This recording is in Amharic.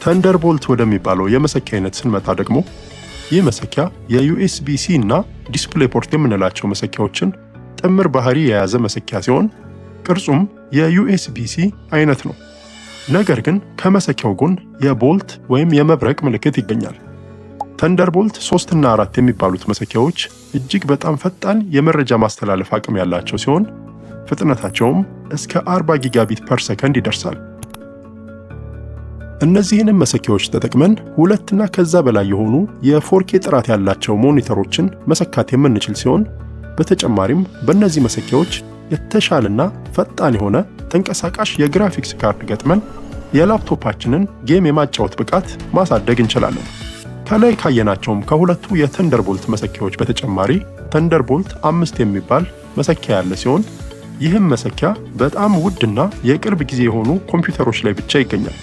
ተንደርቦልት ወደሚባለው የመሰኪያ አይነት ስንመጣ ደግሞ ይህ መሰኪያ የዩኤስቢ-C እና ዲስፕሌይ ፖርት የምንላቸው መሰኪያዎችን ጥምር ባህሪ የያዘ መሰኪያ ሲሆን ቅርጹም የዩኤስቢ-C አይነት ነው። ነገር ግን ከመሰኪያው ጎን የቦልት ወይም የመብረቅ ምልክት ይገኛል። ተንደርቦልት 3 እና 4 የሚባሉት መሰኪያዎች እጅግ በጣም ፈጣን የመረጃ ማስተላለፍ አቅም ያላቸው ሲሆን ፍጥነታቸውም እስከ 40 ጊጋቢት ፐር ሰከንድ ይደርሳል። እነዚህንም መሰኪያዎች ተጠቅመን 2 እና ከዛ በላይ የሆኑ የ4K ጥራት ያላቸው ሞኒተሮችን መሰካት የምንችል ሲሆን በተጨማሪም በእነዚህ መሰኪያዎች የተሻለና ፈጣን የሆነ ተንቀሳቃሽ የግራፊክስ ካርድ ገጥመን የላፕቶፓችንን ጌም የማጫወት ብቃት ማሳደግ እንችላለን። ከላይ ካየናቸውም ከሁለቱ የተንደርቦልት መሰኪያዎች በተጨማሪ ተንደርቦልት 5 የሚባል መሰኪያ ያለ ሲሆን ይህም መሰኪያ በጣም ውድና የቅርብ ጊዜ የሆኑ ኮምፒውተሮች ላይ ብቻ ይገኛል።